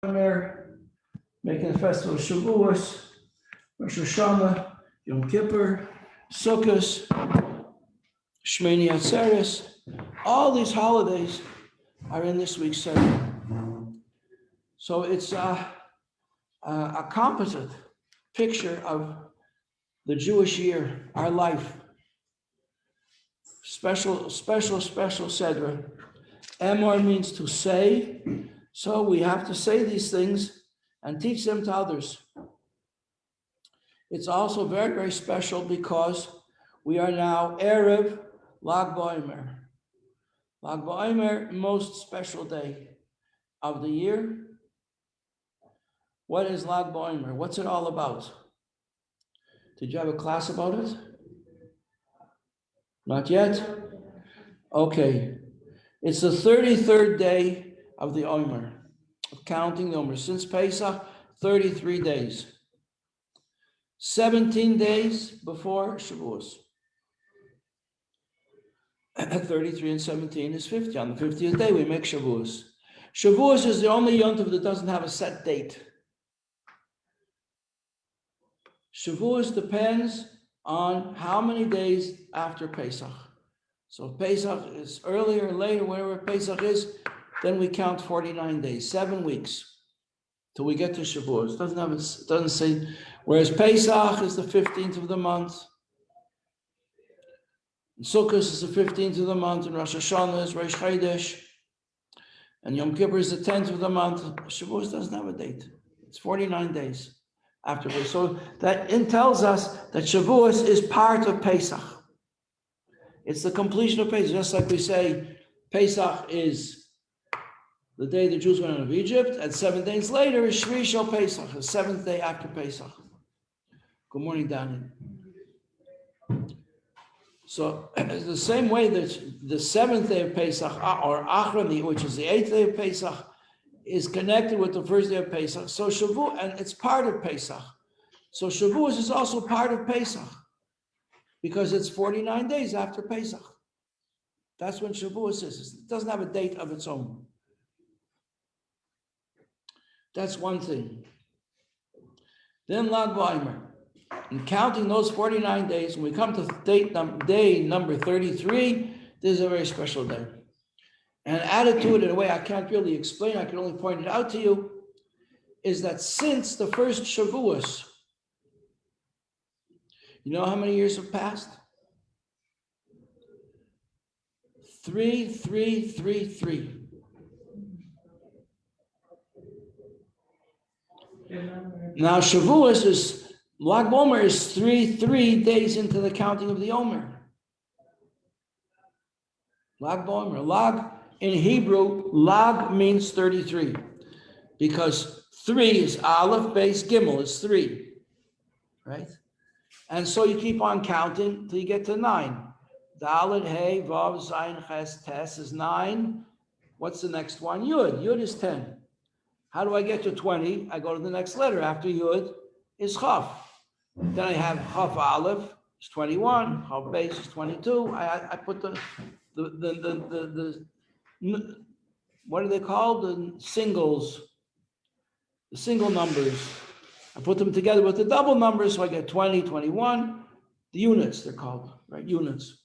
Baomer, making the festival of Shavuos, Rosh Hashanah, Yom Kippur, Sukkot, Shmini Atzeres. All these holidays are in this week's sermon. So it's a composite picture of the Jewish year, our life. Special Sedra. Emor means to say, so we have to say these things and teach them to others. It's also very, very special because we are now Erev Lag Baomer. Lag Baomer, most special day of the year. What is Lag Baomer? What's it all about? Did you have a class about it? Not yet? Okay. It's the 33rd day of the Omer, of counting the Omer. Since Pesach, 33 days. 17 days before Shavuos. 33 and 17 is 50. On the 50th day, we make Shavuos. Shavuos is the only yontif that doesn't have a set date. Shavuos depends on how many days after Pesach. So if Pesach is earlier or later, wherever Pesach is, then we count 49 days, 7 weeks, till we get to Shavuos. It doesn't say, whereas Pesach is the 15th of the month, and Sukkot is the 15th of the month, and Rosh Hashanah is Rosh Chodesh, and Yom Kippur is the 10th of the month. Shavuos doesn't have a date. It's 49 days after Pesach. So that tells us that Shavuos is part of Pesach. It's the completion of Pesach, just like we say Pesach is the day the Jews went out of Egypt, and 7 days later is Shvi Shel Pesach, the 7th day after Pesach. Good morning, Danny. So the same way that the 7th day of Pesach, or Achron, which is the 8th day of Pesach, is connected with the first day of Pesach. So Shavuot, and it's part of Pesach. So Shavuos is also part of Pesach, because it's 49 days after Pesach. That's when Shavuos is. It doesn't have a date of its own. That's one thing. Then Lag Baomer. In counting those 49 days, when we come to day number 33, this is a very special day. And added to it in a way I can't really explain, I can only point it out to you, is that since the first Shavuos, you know how many years have passed? 3. Now Shavuos is, Lag Baomer is 3 days into the counting of the Omer. Lag Baomer. Lag in Hebrew, Lag means 33, because 3 is Aleph, Beis, Gimel is 3, right? And so you keep on counting till you get to 9. Dalet, Hey, Vav, Zayin, Ches, Tes is 9. What's the next one? Yud. Yud is 10. How do I get to 20? I go to the next letter. After Yud is Chaf. Then I have Chaf Aleph is 21. Chaf Beis is 22. I put the what are they called? The singles, the single numbers. I put them together with the double numbers, so I get 20, 21. The units, they're called, right? Units.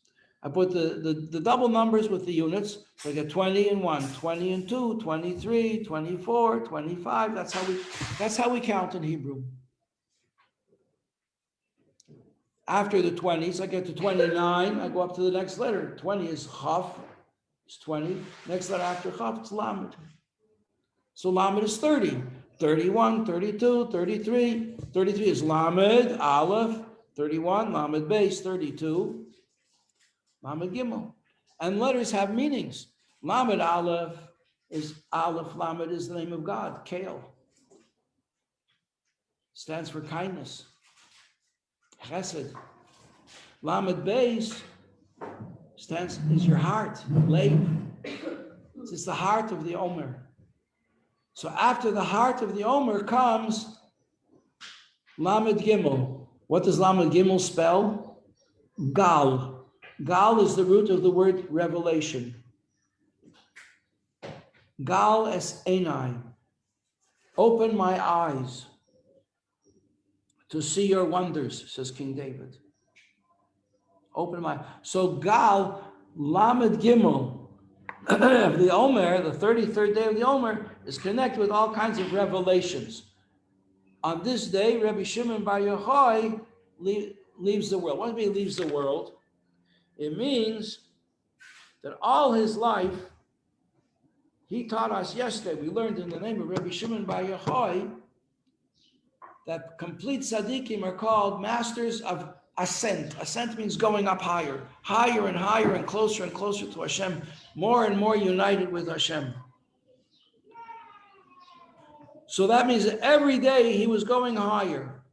I put the double numbers with the units, so I get 20 and 1, 20 and 2, 23, 24, 25. That's how we count in Hebrew. After the 20s, I get to 29. I go up to the next letter. 20 is Chaf, it's 20. Next letter after Chaf, it's Lamed. So Lamed is 30. 31, 32, 33. 33 is Lamed, Aleph. 31, Lamed Beis, 32. Lamed Gimel. And letters have meanings. Lamed Aleph is Aleph, Lamed is the name of God. Kale stands for kindness. Chesed. Lamed Beis is your heart. Leib. It's the heart of the Omer. So after the heart of the Omer comes Lamed Gimel. What does Lamed Gimel spell? Gal. Gal is the root of the word revelation. Gal es enai. Open my eyes to see your wonders, says King David. Open my, so Gal Lamed Gimel of the Omer, the 33rd day of the Omer, is connected with all kinds of revelations. On this day, Rabbi Shimon Bar Yochai leaves the world. What does it mean leaves the world? It means that all his life, he taught us yesterday, we learned in the name of Rabbi Shimon Bar Yochai, that complete tzaddikim are called masters of ascent. Ascent means going up higher, higher and higher and closer to Hashem, more and more united with Hashem. So that means that every day he was going higher.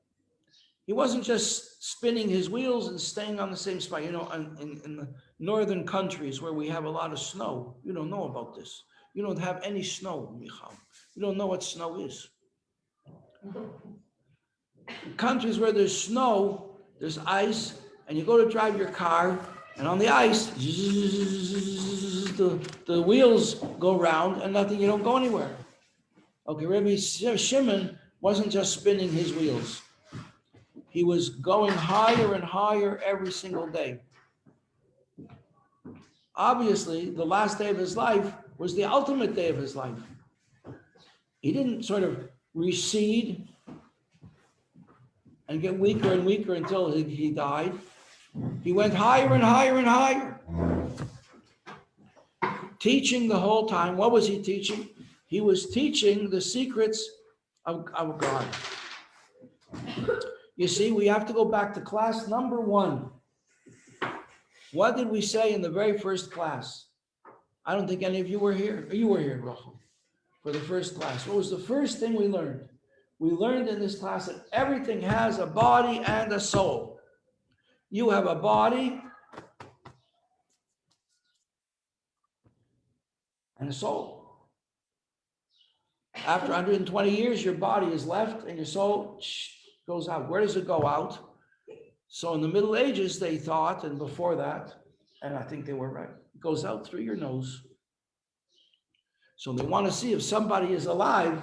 He wasn't just spinning his wheels and staying on the same spot. You know, in the northern countries where we have a lot of snow, you don't know about this. You don't have any snow, Michal. You don't know what snow is. In countries where there's snow, there's ice, and you go to drive your car, and on the ice, the wheels go round and nothing, you don't go anywhere. Okay, Rabbi Shimon wasn't just spinning his wheels. He was going higher and higher every single day. Obviously, the last day of his life was the ultimate day of his life. He didn't sort of recede and get weaker and weaker until he died. He went higher and higher and higher. Teaching the whole time. What was he teaching? He was teaching the secrets of God. You see, we have to go back to class number 1. What did we say in the very first class? I don't think any of you were here. You were here, Rachel, for the first class. What was the first thing we learned? We learned in this class that everything has a body and a soul. You have a body and a soul. After 120 years, your body is left and your soul goes out. Where does it go out? So in the Middle Ages, they thought, and before that, and I think they were right, it goes out through your nose. So they want to see if somebody is alive.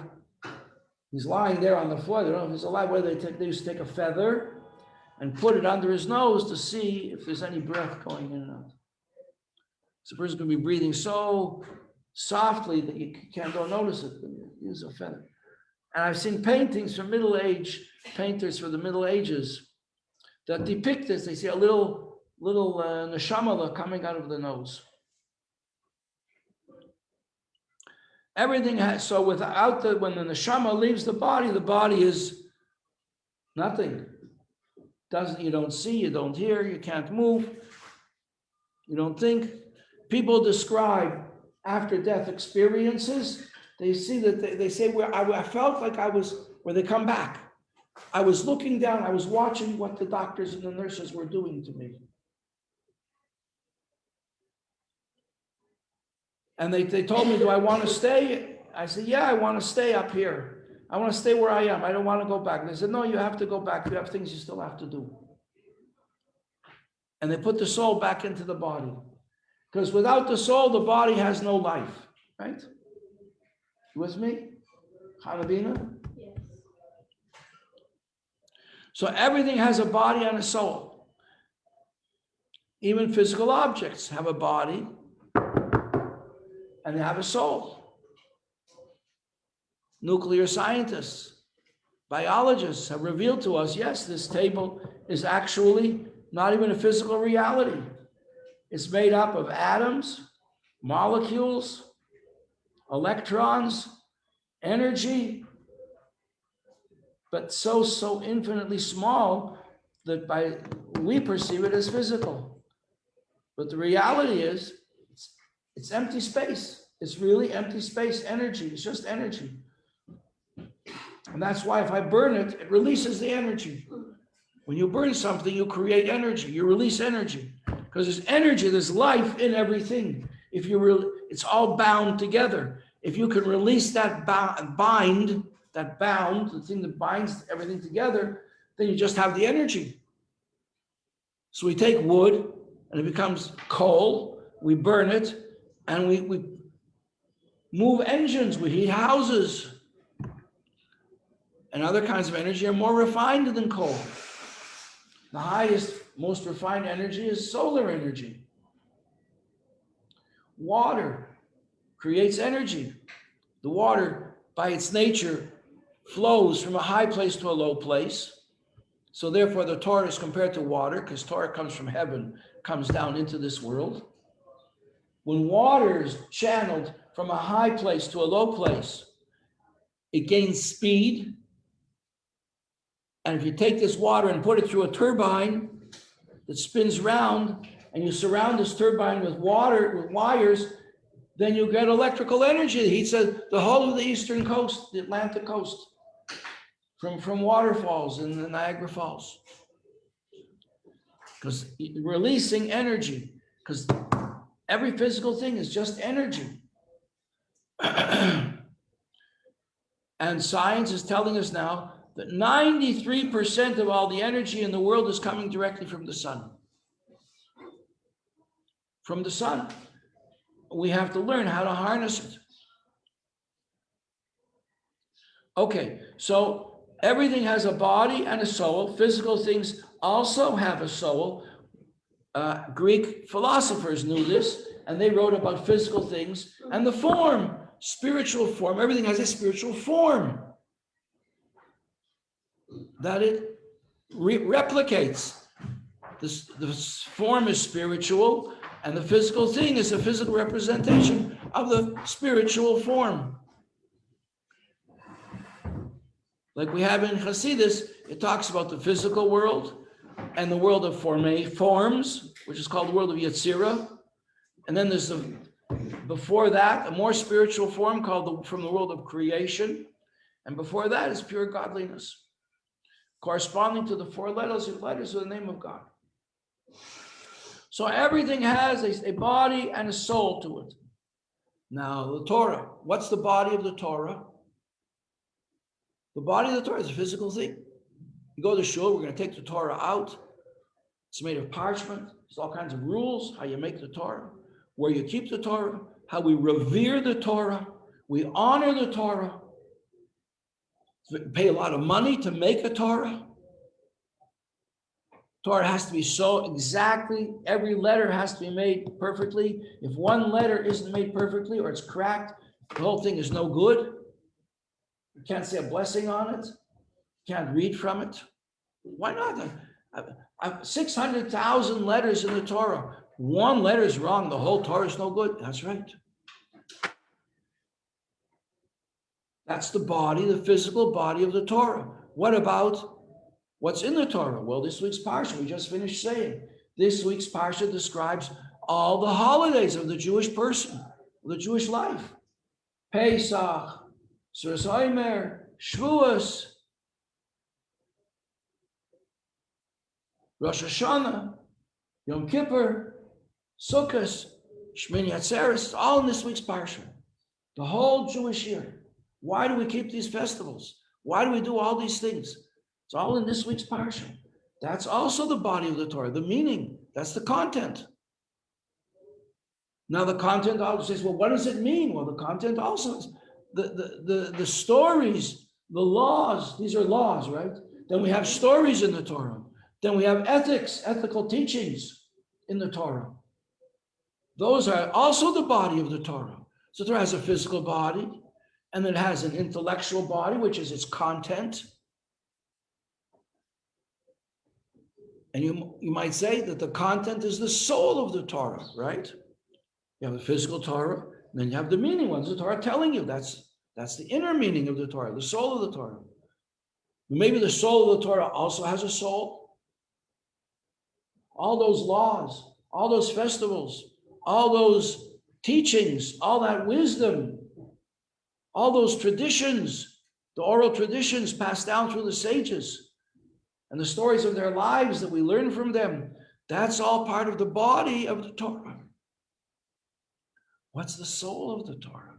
He's lying there on the floor. They don't know if he's alive. Whether they used to take a feather and put it under his nose to see if there's any breath going in and out. So the person's going to be breathing so softly that you don't notice it. Use a feather. And I've seen paintings from Middle Age painters for the Middle Ages that depict this. They see a little neshama coming out of the nose. Everything has, so without when the neshama leaves the body is nothing. You don't see, you don't hear, you can't move, you don't think. People describe after death experiences. They see that they say, where I felt like I was, where they come back. I was looking down, I was watching what the doctors and the nurses were doing to me. And they told me, do I want to stay? I said, yeah, I want to stay up here. I want to stay where I am. I don't want to go back. And they said, no, you have to go back. You have things you still have to do. And they put the soul back into the body. Because without the soul, the body has no life. Right? You with me? Hanabina? Yes. So everything has a body and a soul. Even physical objects have a body and they have a soul. Nuclear scientists, biologists have revealed to us, yes, this table is actually not even a physical reality. It's made up of atoms, molecules, electrons, energy, but so infinitely small that we perceive it as physical. But the reality is, it's empty space. It's really empty space, energy. It's just energy. And that's why if I burn it, it releases the energy. When you burn something, you create energy. You release energy. Because there's energy, there's life in everything. It's all bound together. If you can release that bound, the thing that binds everything together, then you just have the energy. So we take wood and it becomes coal, we burn it, and we move engines, we heat houses. and other kinds of energy are more refined than coal. The highest, most refined energy is solar energy. Water creates energy. The water, by its nature, flows from a high place to a low place. So therefore, the Torah is compared to water, because Torah comes from heaven, comes down into this world. When water is channeled from a high place to a low place, it gains speed. And if you take this water and put it through a turbine that spins round, and you surround this turbine with water, with wires, then you get electrical energy. He said the whole of the eastern coast, the Atlantic coast, from waterfalls in the Niagara Falls. Because releasing energy, because every physical thing is just energy. And science is telling us now that 93% of all the energy in the world is coming directly from the sun. From the sun. We have to learn how to harness it. Okay, so everything has a body and a soul. Physical things also have a soul. Greek philosophers knew this, and they wrote about physical things and the form, spiritual form. Everything has a spiritual form that it replicates. The form is spiritual, and the physical thing is a physical representation of the spiritual form. Like we have in Hasidus, it talks about the physical world and the world of forms, which is called the world of Yetzirah. And then there's before that, a more spiritual form called from the world of creation. And before that is pure godliness, corresponding to the four letters of the name of God. So everything has a body and a soul to it. Now, the Torah, what's the body of the Torah? The body of the Torah is a physical thing. You go to shul, we're going to take the Torah out. It's made of parchment. There's all kinds of rules, how you make the Torah, where you keep the Torah, how we revere the Torah, we honor the Torah, we pay a lot of money to make a Torah. Torah has to be so exactly, every letter has to be made perfectly. If one letter isn't made perfectly or it's cracked, the whole thing is no good. You can't say a blessing on it. You can't read from it. Why not? 600,000 letters in the Torah. One letter is wrong, the whole Torah is no good. That's right. That's the body, the physical body of the Torah. What about what's in the Torah? Well, this week's Parsha, we just finished saying, this week's Parsha describes all the holidays of the Jewish person, the Jewish life. Pesach, Suras Omer, Shavuos, Rosh Hashanah, Yom Kippur, Sukkot, Shmini Atzeres, all in this week's Parsha. The whole Jewish year. Why do we keep these festivals? Why do we do all these things? It's all in this week's Parsha. That's also the body of the Torah, the meaning. That's the content. Now the content also says, well, what does it mean? Well, the content also is the stories, the laws. These are laws, right? Then we have stories in the Torah. Then we have ethics, ethical teachings in the Torah. Those are also the body of the Torah. So the Torah has a physical body, and then it has an intellectual body, which is its content. And you might say that the content is the soul of the Torah, right? You have the physical Torah, and then you have the meaning ones. The Torah telling you that's the inner meaning of the Torah, the soul of the Torah. Maybe the soul of the Torah also has a soul. All those laws, all those festivals, all those teachings, all that wisdom, all those traditions, the oral traditions passed down through the sages, and the stories of their lives that we learn from them, that's all part of the body of the Torah. What's the soul of the Torah?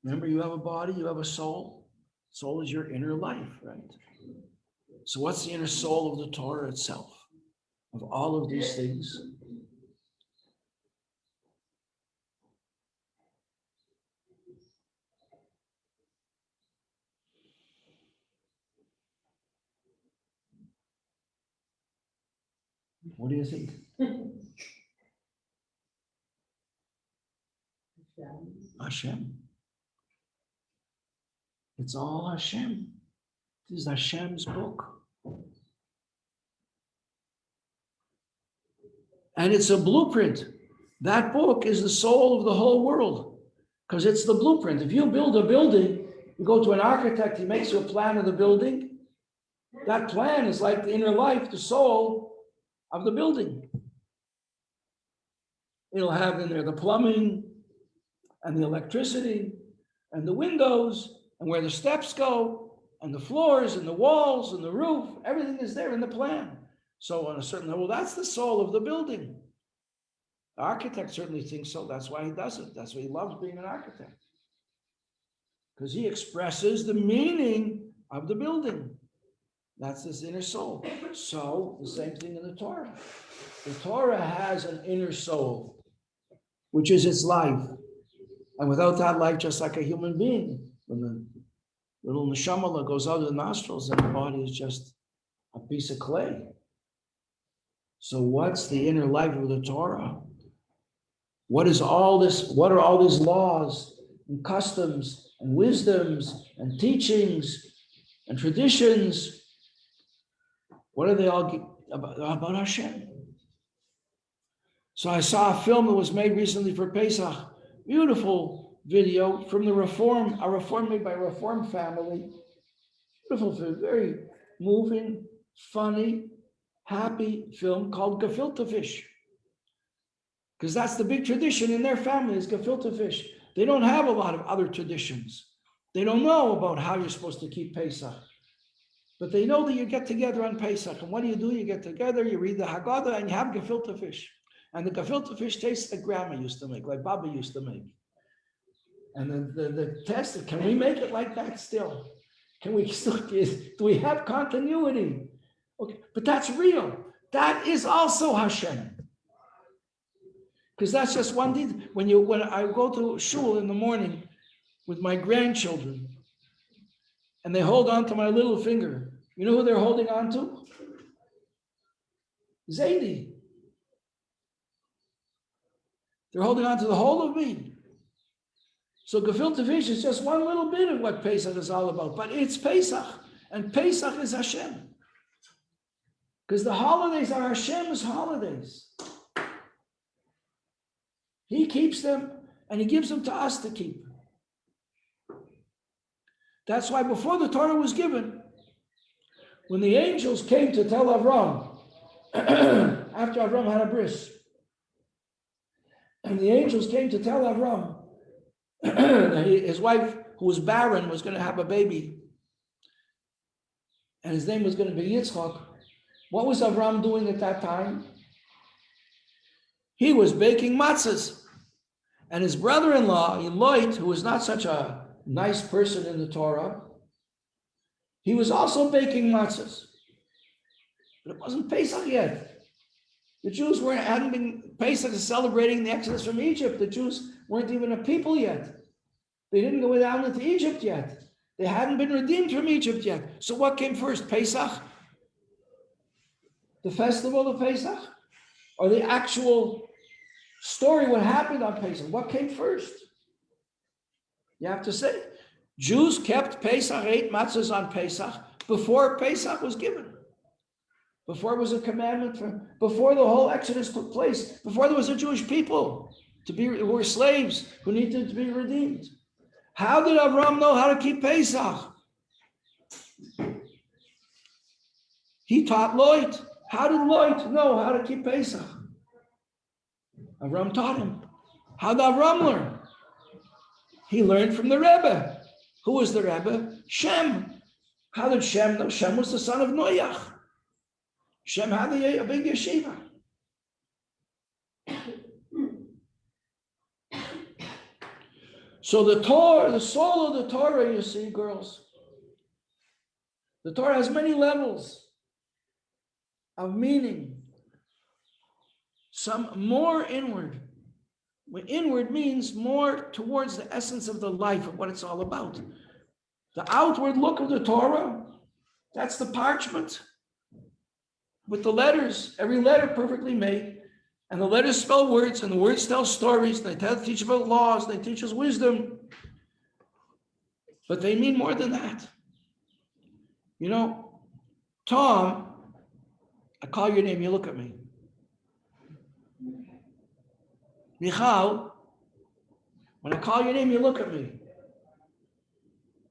Remember, you have a body, you have a soul. Soul is your inner life, right? So what's the inner soul of the Torah itself? Of all of these things? What do you think? Hashem. It's all Hashem. This is Hashem's book. And it's a blueprint. That book is the soul of the whole world because it's the blueprint. If you build a building, you go to an architect, he makes you a plan of the building. That plan is like the inner life, the soul of the building. It'll have in there the plumbing and the electricity and the windows and where the steps go and the floors and the walls and the roof. Everything is there in the plan. So on a certain level, that's the soul of the building. The architect certainly thinks so. That's why he does it. That's why he loves being an architect. Because he expresses the meaning of the building. That's his inner soul. So the same thing in the Torah. The Torah has an inner soul, which is its life. And without that life, just like a human being, when the little neshama goes out of the nostrils, and the body is just a piece of clay. So what's the inner life of the Torah? What is all this? What are all these laws and customs and wisdoms and teachings and traditions? What are they all about Hashem? So I saw a film that was made recently for Pesach. Beautiful video from the a reform made by a Reform family. Beautiful film, very moving, funny, happy film called gefilte fish. Because that's the big tradition in their family is gefilte fish. They don't have a lot of other traditions. They don't know about how you're supposed to keep Pesach. But they know that you get together on Pesach. And what do? You get together, you read the Haggadah, and you have gefilte fish. And the gefilte fish tastes like grandma used to make, like Baba used to make. And the test is, can we make it like that still? Can we still, do we have continuity? Okay, but that's real. That is also Hashem. Because that's just one thing. When I go to shul in the morning with my grandchildren, and they hold on to my little finger, you know who they're holding on to? Zaidi. They're holding on to the whole of me. So gefilte fish is just one little bit of what Pesach is all about, but it's Pesach, and Pesach is Hashem. Because the holidays are Hashem's holidays. He keeps them, and he gives them to us to keep. That's why before the Torah was given, when the angels came to tell Avram, after Avram had a bris, and the angels came to tell Avram that his wife, who was barren, was going to have a baby, and his name was going to be Yitzchak. What was Avram doing at that time? He was baking matzahs. And his brother-in-law, Eloit, who was not such a nice person in the Torah, he was also baking matzahs. But it wasn't Pesach yet. The Jews hadn't been, Pesach is celebrating the Exodus from Egypt. The Jews weren't even a people yet. They didn't go down into Egypt yet. They hadn't been redeemed from Egypt yet. So what came first, Pesach? The festival of Pesach? Or the actual story, what happened on Pesach? What came first? You have to say, Jews kept Pesach, ate matzahs on Pesach before Pesach was given. Before it was a commandment, before the whole Exodus took place, before there was a Jewish people who were slaves who needed to be redeemed. How did Avram know how to keep Pesach? He taught Lot. How did Lot know how to keep Pesach? Avram taught him. How did Avram learn? He learned from the Rebbe. Who was the Rebbe? Shem. How did Shem know? Shem was the son of Noach. Shem had a big yeshiva. So the Torah, the soul of the Torah, you see, girls, the Torah has many levels of meaning. Some more inward. Inward means more towards the essence of the life of what it's all about. The outward look of the Torah, that's the parchment. with the letters, every letter perfectly made. And the letters spell words, and the words tell stories. They teach about laws, they teach us wisdom. But they mean more than that. You know, Tom, I call your name, you look at me. Michal, when I call your name, you look at me.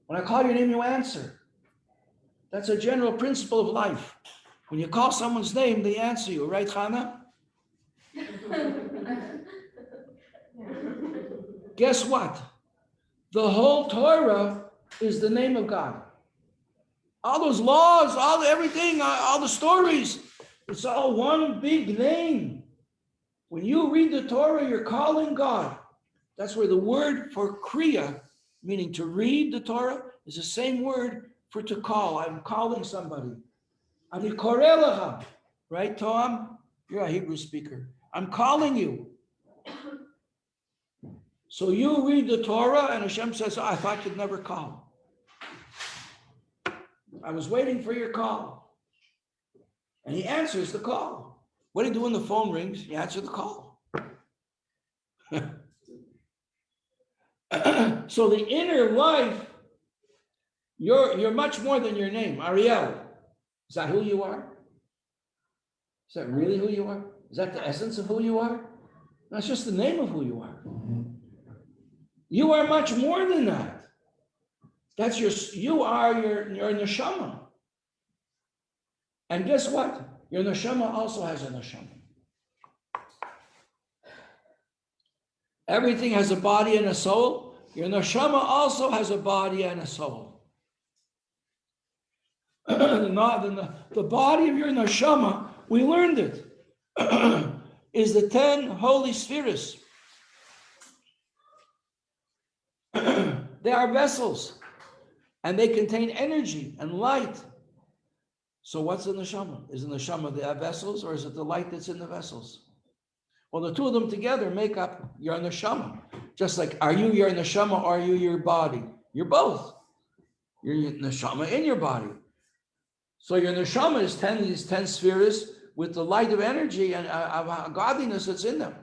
When I call your name, you answer. That's a general principle of life. When you call someone's name, they answer you, right, Chana? Guess what? The whole Torah is the name of God. All those laws, everything, all the stories, it's all one big name. When you read the Torah, you're calling God. That's where the word for kriya, meaning to read the Torah, is the same word for to call. I'm calling somebody. Ani koreh lecha. Right, Tom? You're a Hebrew speaker. I'm calling you. So you read the Torah and Hashem says, I thought you'd never call. I was waiting for your call. And he answers the call. What do you do when the phone rings? You answer the call. So the inner life, you're much more than your name. Ariel, is that who you are? Is that really who you are? Is that the essence of who you are? That's just the name of who you are. You are much more than that. You are your neshama. And guess what? Your neshama also has a neshama. Everything has a body and a soul. Your neshama also has a body and a soul. The body of your neshama, we learned it, is the 10 holy spheres. They are vessels, and they contain energy and light. So what's the neshama? Is the neshama the vessels, or is it the light that's in the vessels? Well, the two of them together make up your neshama. Just like, are you your neshama or are you your body? You're both. You're your neshama in your body. So your neshama is these 10 spheres with the light of energy and godliness that's in them.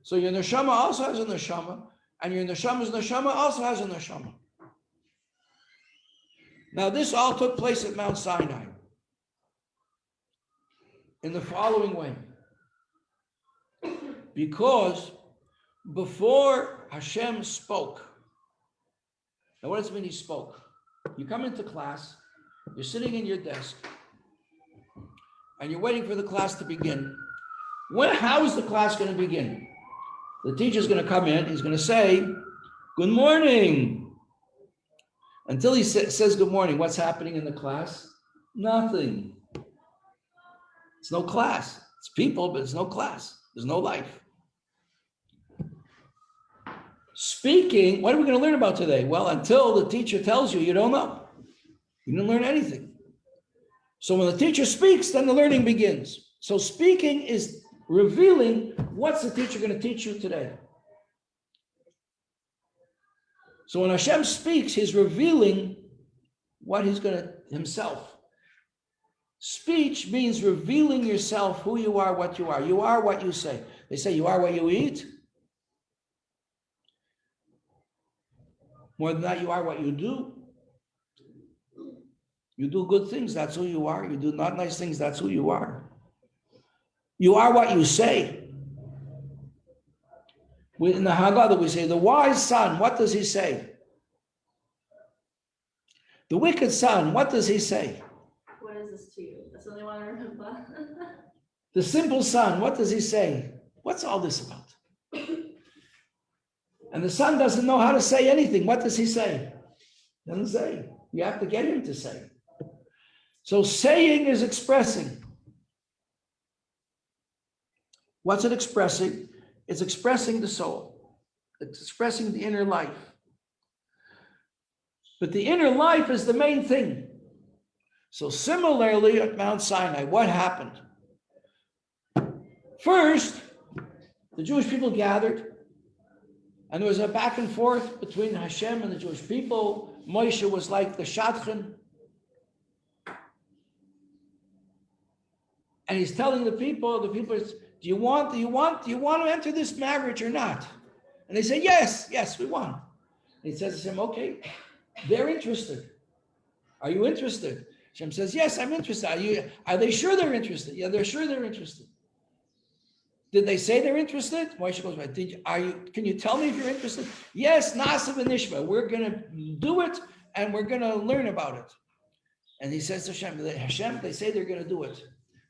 So your neshama also has a neshama, and your neshama's neshama also has a neshama. Now, this all took place at Mount Sinai in the following way. Because before Hashem spoke, now what does it mean he spoke? You come into class, you're sitting in your desk, and you're waiting for the class to begin. How is the class going to begin? The teacher's going to come in, he's going to say, good morning. Until he says good morning, what's happening in the class? Nothing. It's no class. It's people, but it's no class. There's no life. Speaking, what are we going to learn about today? Well, until the teacher tells you, you don't know. You didn't learn anything. So when the teacher speaks, then the learning begins. So speaking is revealing what's the teacher going to teach you today. So when Hashem speaks, he's revealing what he's going to himself. Speech means revealing yourself, who you are, what you are. You are what you say. They say you are what you eat. More than that, you are what you do. You do good things, that's who you are. You do not nice things, that's who you are. You are what you say. In the Haggadah, we say, the wise son, what does he say? The wicked son, what does he say? What is this to you? That's the only one I remember. The simple son, what does he say? What's all this about? And the son doesn't know how to say anything. What does he say? He doesn't say. You have to get him to say. So saying is expressing. What's it expressing? It's expressing the soul. It's expressing the inner life. But the inner life is the main thing. So similarly at Mount Sinai, what happened? First, the Jewish people gathered, and there was a back and forth between Hashem and the Jewish people. Moshe was like the shadchan. And he's telling the people, do you want to enter this marriage or not? And they say, yes, we want. And he says to him, okay, they're interested. Are you interested? Hashem says, yes, I'm interested. Are they sure they're interested? Yeah, they're sure they're interested. Did they say they're interested? Moshe goes, can you tell me if you're interested? Yes, Nasa v'nishma. We're going to do it and we're going to learn about it. And he says to Hashem, they say they're going to do it.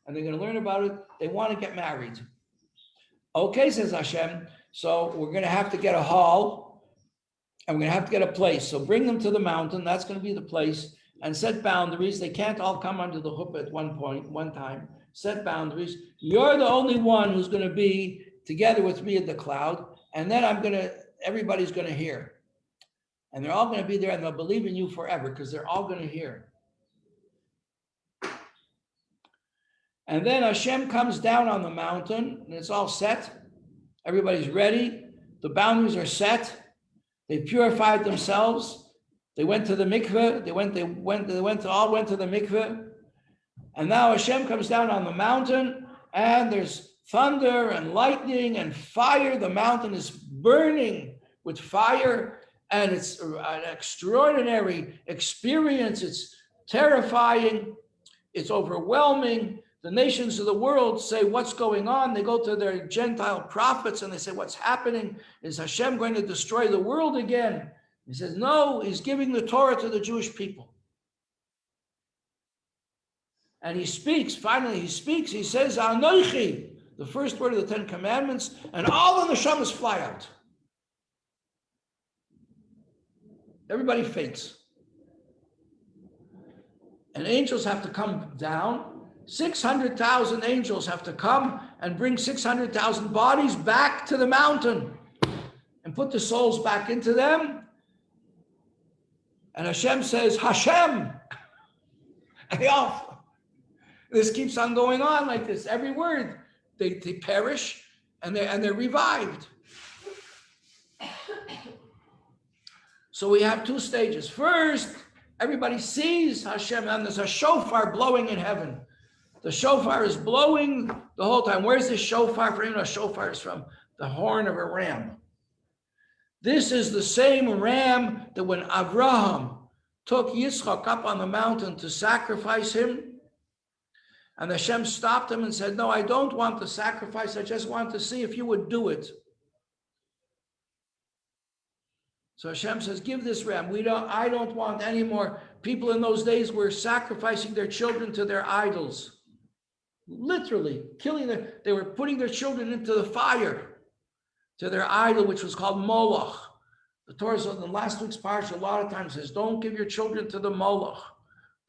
And they're going to learn about it. They want to get married. Okay, says Hashem. So we're going to have to get a hall and we're going to have to get a place. So bring them to the mountain. That's going to be the place. And set boundaries. They can't all come under the chuppah at one time. Set boundaries. You're the only one who's going to be together with me in the cloud. And then everybody's going to hear. And they're all going to be there and they'll believe in you forever because they're all going to hear. And then Hashem comes down on the mountain and it's all set. Everybody's ready. The boundaries are set. They purified themselves. They went to the mikveh. They went to the mikveh. And now Hashem comes down on the mountain and there's thunder and lightning and fire. The mountain is burning with fire and it's an extraordinary experience. It's terrifying. It's overwhelming. The nations of the world say, what's going on? They go to their Gentile prophets and they say, what's happening? Is Hashem going to destroy the world again? He says, no, he's giving the Torah to the Jewish people. And he speaks, finally he speaks, he says, Anoichi, the first word of the 10 Commandments, and all the neshamas fly out. Everybody faints. And angels have to come down. 600,000 angels have to come and bring 600,000 bodies back to the mountain and put the souls back into them. And Hashem says, Hashem. And this keeps on going on like this. Every word, they perish and they're revived. So we have two stages. First, everybody sees Hashem and there's a shofar blowing in heaven. The shofar is blowing the whole time. Where's the shofar from? A shofar is from the horn of a ram. This is the same ram that when Abraham took Yitzchak up on the mountain to sacrifice him, and Hashem stopped him and said, no, I don't want the sacrifice. I just want to see if you would do it. So Hashem says, give this ram. I don't want any more. People in those days were sacrificing their children to their idols. Literally they were putting their children into the fire to their idol, which was called Moloch. The Torah in the last week's parsha a lot of times says, don't give your children to the Moloch.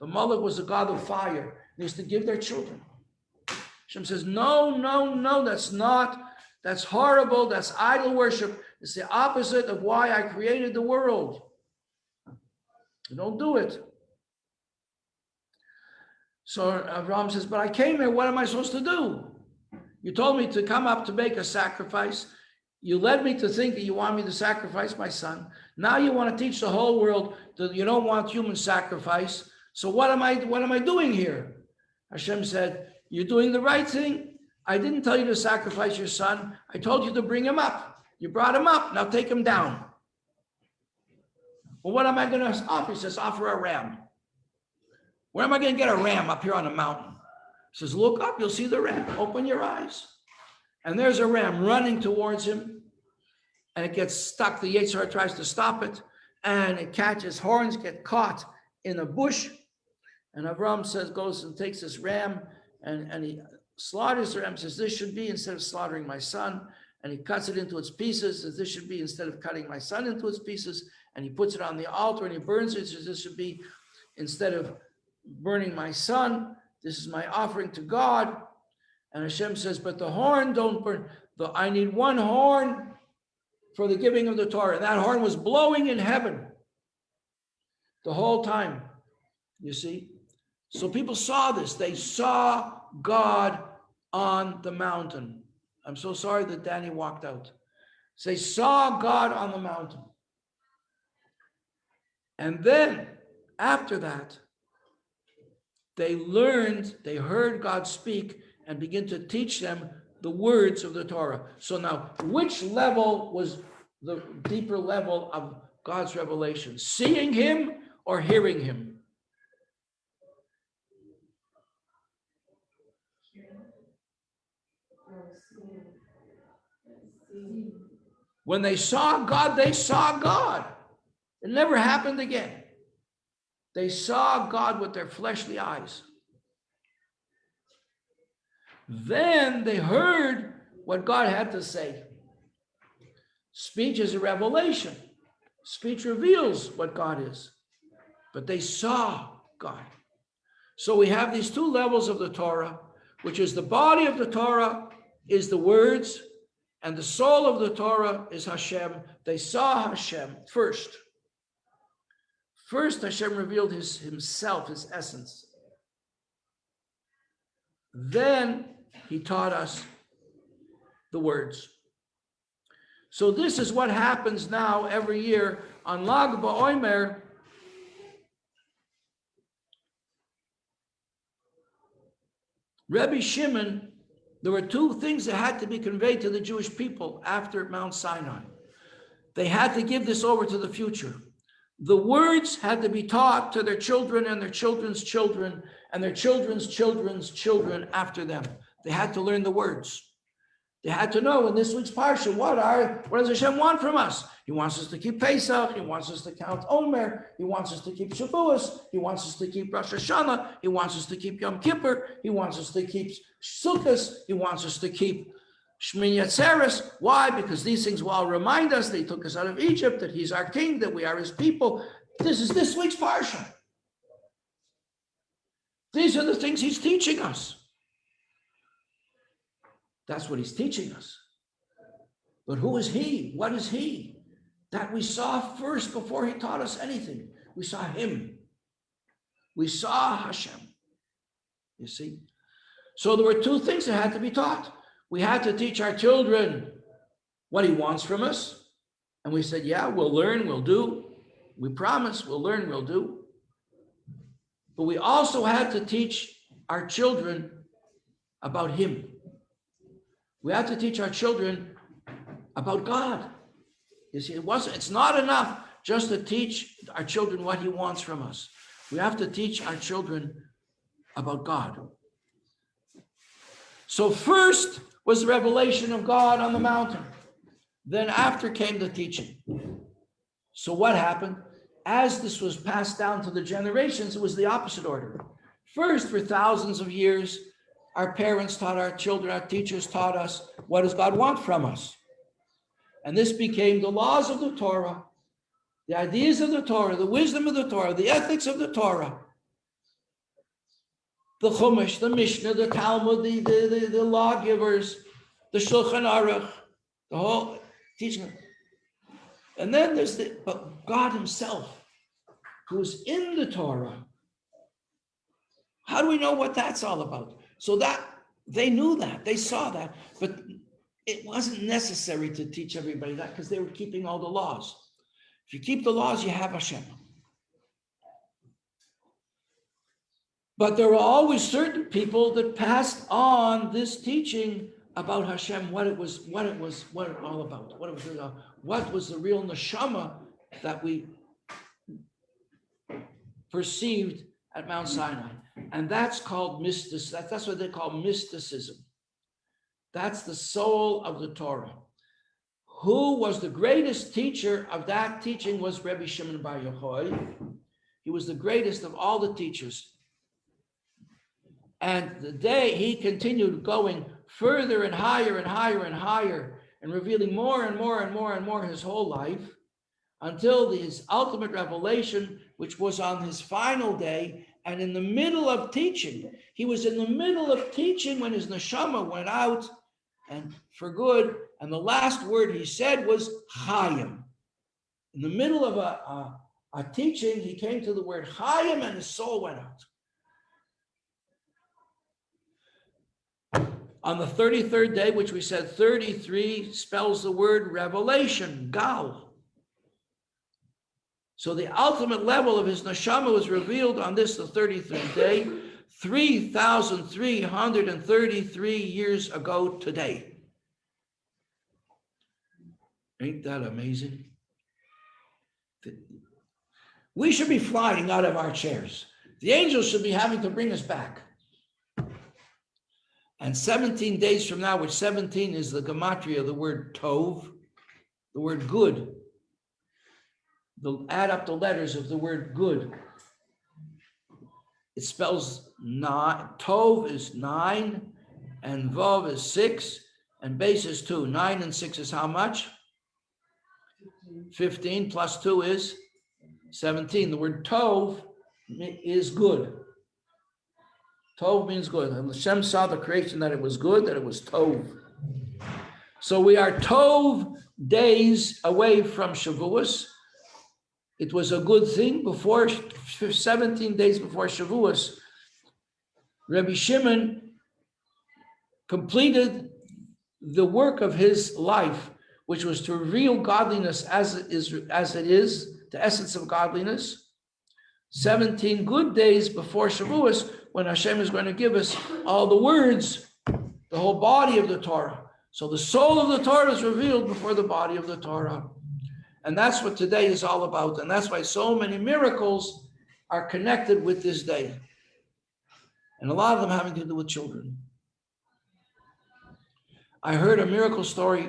The Moloch was the god of fire. They used to give their children. Hashem says, no, that's horrible. That's idol worship. It's the opposite of why I created the world. You don't do it. So Abraham says, but I came here, what am I supposed to do? You told me to come up to make a sacrifice. You led me to think that you want me to sacrifice my son. Now you want to teach the whole world that you don't want human sacrifice. So what am I doing here? Hashem said, you're doing the right thing. I didn't tell you to sacrifice your son. I told you to bring him up. You brought him up. Now take him down. Well, what am I going to offer? He says, offer a ram. Where am I going to get a ram up here on the mountain? He says, look up, you'll see the ram. Open your eyes. And there's a ram running towards him. And it gets stuck. The Yetzer Hara tries to stop it. And it catches, horns get caught in a bush. And Abraham goes and takes this ram and he slaughters the ram, says, this should be instead of slaughtering my son. And he cuts it into its pieces, says, this should be instead of cutting my son into its pieces. And he puts it on the altar and he burns it, says, this should be instead of burning my son, this is my offering to God. And Hashem says, but the horn don't burn. I need one horn for the giving of the Torah. And that horn was blowing in heaven the whole time, you see. So people saw this. They saw God on the mountain. I'm so sorry that Danny walked out. So they saw God on the mountain. And then after that, they heard God speak, and begin to teach them the words of the Torah. So now, which level was the deeper level of God's revelation? Seeing him or hearing him? When they saw God, they saw God. It never happened again. They saw God with their fleshly eyes. Then they heard what God had to say. Speech is a revelation. Speech reveals what God is. But they saw God. So we have these two levels of the Torah, which is the body of the Torah is the words, and the soul of the Torah is Hashem. They saw Hashem first. First, Hashem revealed himself, his essence. Then he taught us the words. So this is what happens now every year on Lag Baomer. Rabbi Shimon, there were two things that had to be conveyed to the Jewish people after Mount Sinai. They had to give this over to the future. The words had to be taught to their children and their children's children and their children's children's children after them. They had to learn the words. They had to know in this week's parsha, what does Hashem want from us? He wants us to keep Pesach. He wants us to count Omer. He wants us to keep Shavuos. He wants us to keep Rosh Hashanah. He wants us to keep Yom Kippur. He wants us to keep Sukkot. He wants us to keep Shmini Atzeres. Why? Because these things will all remind us that he took us out of Egypt, that he's our king, that we are his people. This is this week's parsha. These are the things he's teaching us. That's what he's teaching us. But who is he? What is he? That we saw first before he taught us anything. We saw him. We saw Hashem. You see? So there were two things that had to be taught. We had to teach our children what he wants from us. And we said, yeah, we'll learn, we'll do. We promise we'll learn, we'll do. But we also had to teach our children about him. We had to teach our children about God. You see, it's not enough just to teach our children what he wants from us. We have to teach our children about God. So first was the revelation of God on the mountain. Then after came the teaching. So what happened? As this was passed down to the generations, it was the opposite order. First, for thousands of years, our parents taught our children, our teachers taught us, what does God want from us? And this became the laws of the Torah, the ideas of the Torah, the wisdom of the Torah, the ethics of the Torah, the Chumash, the Mishnah, the Talmud, the lawgivers, the Shulchan Aruch, the whole teaching. And then there's but God himself, who is in the Torah. How do we know what that's all about? So that they knew that, they saw that, but it wasn't necessary to teach everybody that because they were keeping all the laws. If you keep the laws, you have Hashem. But there were always certain people that passed on this teaching about Hashem, what it was all about, what was the real neshama that we perceived at Mount Sinai. And that's called mysticism. That's what they call mysticism. That's the soul of the Torah. Who was the greatest teacher of that teaching was Rabbi Shimon Bar Yochai. He was the greatest of all the teachers. And the day he continued going further and higher and higher and higher and revealing more and more and more and more his whole life until his ultimate revelation, which was on his final day. And in the middle of teaching, he was in the middle of teaching when his neshama went out and for good. And the last word he said was Chaim. In the middle of a teaching, he came to the word Chaim and his soul went out. On the 33rd day, which we said 33 spells the word revelation, Gal. So the ultimate level of his neshama was revealed on this, the 33rd day. 3,333 years ago today. Ain't that amazing? We should be flying out of our chairs. The angels should be having to bring us back. And 17 days from now, which 17 is the gematria of the word tov, the word good. Add up the letters of the word good. It spells nine. Tov is 9, and Vav is 6, and Beis is 2. 9 and 6 is how much? 15 plus 2 is 17. The word Tov is good. Tov means good. And Hashem saw the creation that it was good, that it was Tov. So we are Tov days away from Shavuos. It was a good thing before 17 days before Shavuos. Rabbi Shimon completed the work of his life, which was to reveal godliness as it is, the essence of godliness. 17 good days before Shavuos, when Hashem is going to give us all the words, the whole body of the Torah. So the soul of the Torah is revealed before the body of the Torah. And that's what today is all about. And that's why so many miracles are connected with this day. And a lot of them having to do with children. I heard a miracle story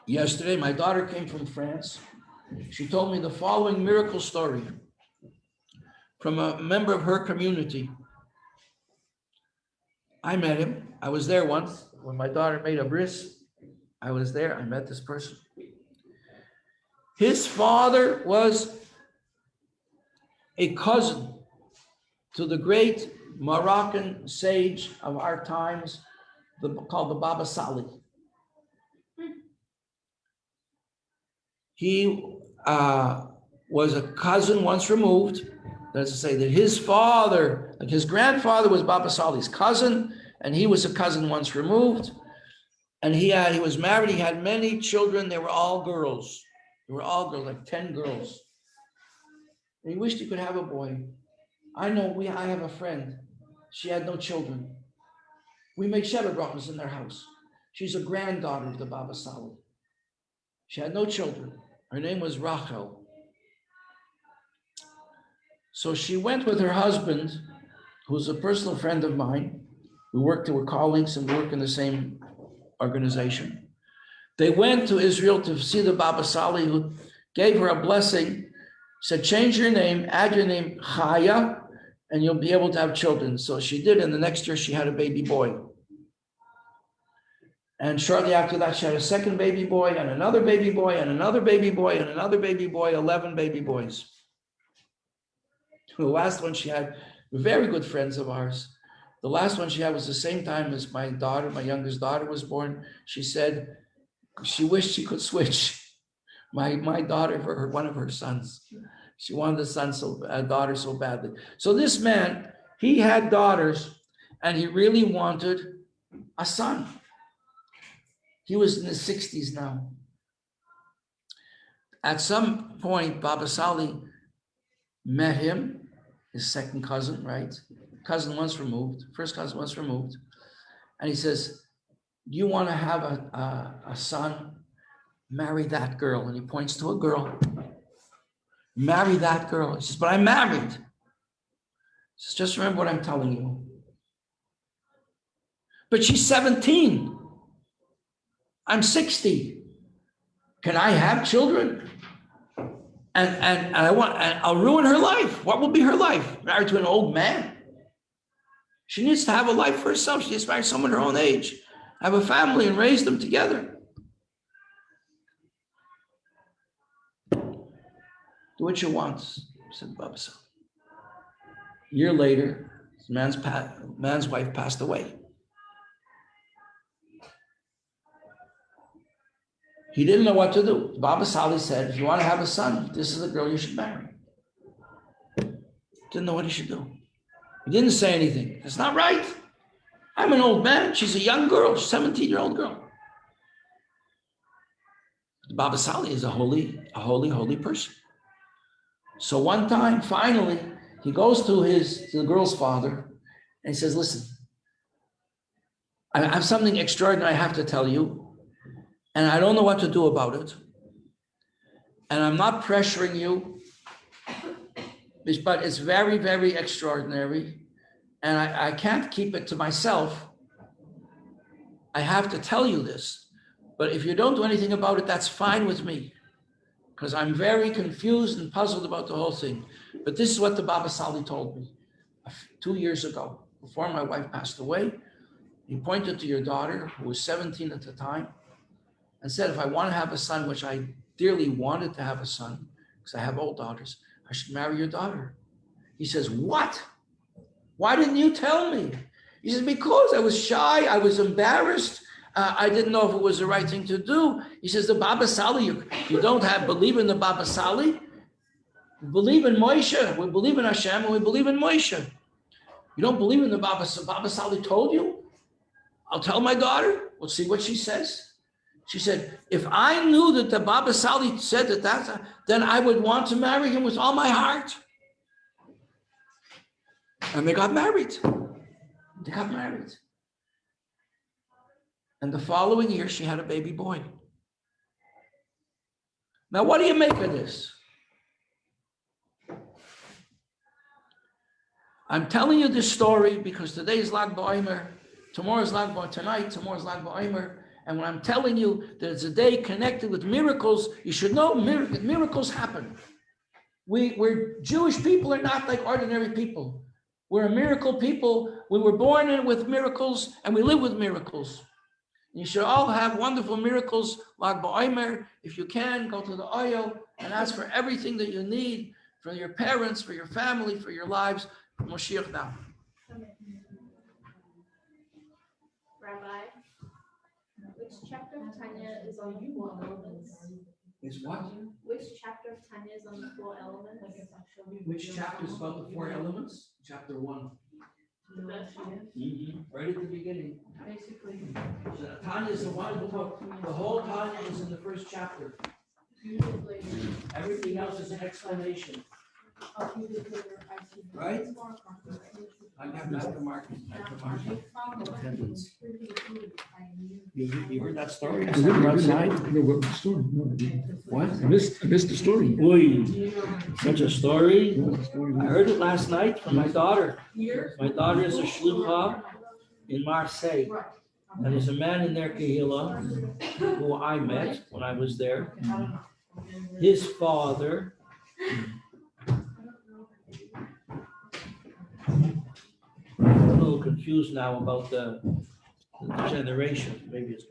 yesterday. My daughter came from France. She told me the following miracle story from a member of her community. I met him. I was there once when my daughter made a bris. I was there. I met this person. His father was a cousin to the great Moroccan sage of our times, called the Baba Sali. He was a cousin once removed. That's to say that his father, like his grandfather, was Baba Sali's cousin, and he was a cousin once removed. And he was married. He had many children. They were all girls. They were all girls, like 10 girls. And he wished he could have a boy. I have a friend. She had no children. We made Sheva Brachos in their house. She's a granddaughter of the Baba Sali. She had no children. Her name was Rachel. So she went with her husband, who's a personal friend of mine. We were colleagues and work in the same organization. They went to Israel to see the Baba Sali, who gave her a blessing, said, change your name, add your name Chaya, and you'll be able to have children. So she did, and the next year she had a baby boy. And shortly after that, she had a second baby boy, and another baby boy, and another baby boy, and another baby boy, 11 baby boys. The last one she had, very good friends of ours. The last one she had was the same time as my daughter, my youngest daughter was born. She said she wished she could switch my daughter for one of her sons. She wanted a daughter so badly. So this man, he had daughters, and he really wanted a son. He was in his 60s now. At some point, Baba Sali met him, his second cousin, right? Cousin once removed, first cousin once removed. And he says, do you want to have a son? Marry that girl. And he points to a girl. Marry that girl. He says, but I'm married. He says, just remember what I'm telling you. But she's 17. I'm 60. Can I have children? And I'll ruin her life. What will be her life? Married to an old man. She needs to have a life for herself. She needs to marry someone her own age, have a family, and raise them together. Do what you want, said Baba Sali. A year later, this man's wife passed away. He didn't know what to do. Baba Sali said, if you want to have a son, this is the girl you should marry. Didn't know what he should do. He didn't say anything. That's not right. I'm an old man. She's a young girl, 17-year-old girl. Baba Sali is a holy person. So one time, finally, He goes to the girl's father and he says, listen, I have something extraordinary I have to tell you, and I don't know what to do about it. And I'm not pressuring you, but it's very, very extraordinary. And I can't keep it to myself. I have to tell you this. But if you don't do anything about it, that's fine with me. Because I'm very confused and puzzled about the whole thing. But this is what the Baba Sali told me 2 years ago, before my wife passed away. He pointed to your daughter, who was 17 at the time, and said, if I want to have a son, which I dearly wanted to have a son, because I have old daughters, I should marry your daughter. He says, what? Why didn't you tell me? He says, because I was shy, I was embarrassed. I didn't know if it was the right thing to do. He says, the Baba Sali, you don't believe in the Baba Sali. We believe in Moshe. We believe in Hashem, and we believe in Moshe. You don't believe in the Baba Sali told you? I'll tell my daughter. We'll see what she says. She said, if I knew that the Baba Sali said that, then I would want to marry him with all my heart. And they got married. They got married. And the following year, she had a baby boy. Now, what do you make of this? I'm telling you this story because today is Lag Baomer, tomorrow's Lag Baomer, tonight, tomorrow's Lag Baomer. And when I'm telling you that it's a day connected with miracles, you should know miracles happen. We're Jewish people are not like ordinary people. We're a miracle people. We were born in with miracles and we live with miracles. You should all have wonderful miracles, Lag Baomer. If you can, go to the oil and ask for everything that you need for your parents, for your family, for your lives. Moshiach now. Rabbi, which chapter of Tanya is on the 4 elements? Is what? Which chapter of Tanya is on the 4 elements? Which chapter is about the 4 elements? Chapter 1. The first one? Right at the beginning. Basically. So Tanya is the one book. The whole Tanya is in the first chapter. Everything else is an explanation. Right? I have Dr. Martin. Attendance. You heard that story? I didn't know what the story. No, I didn't. What? I missed the story. Oy, such a story. Yeah, the story. I heard it last night from my daughter. My daughter is a shlucha in Marseille. And there's a man in their kehillah who I met when I was there. His father I'm a little confused now about the generation. Maybe it's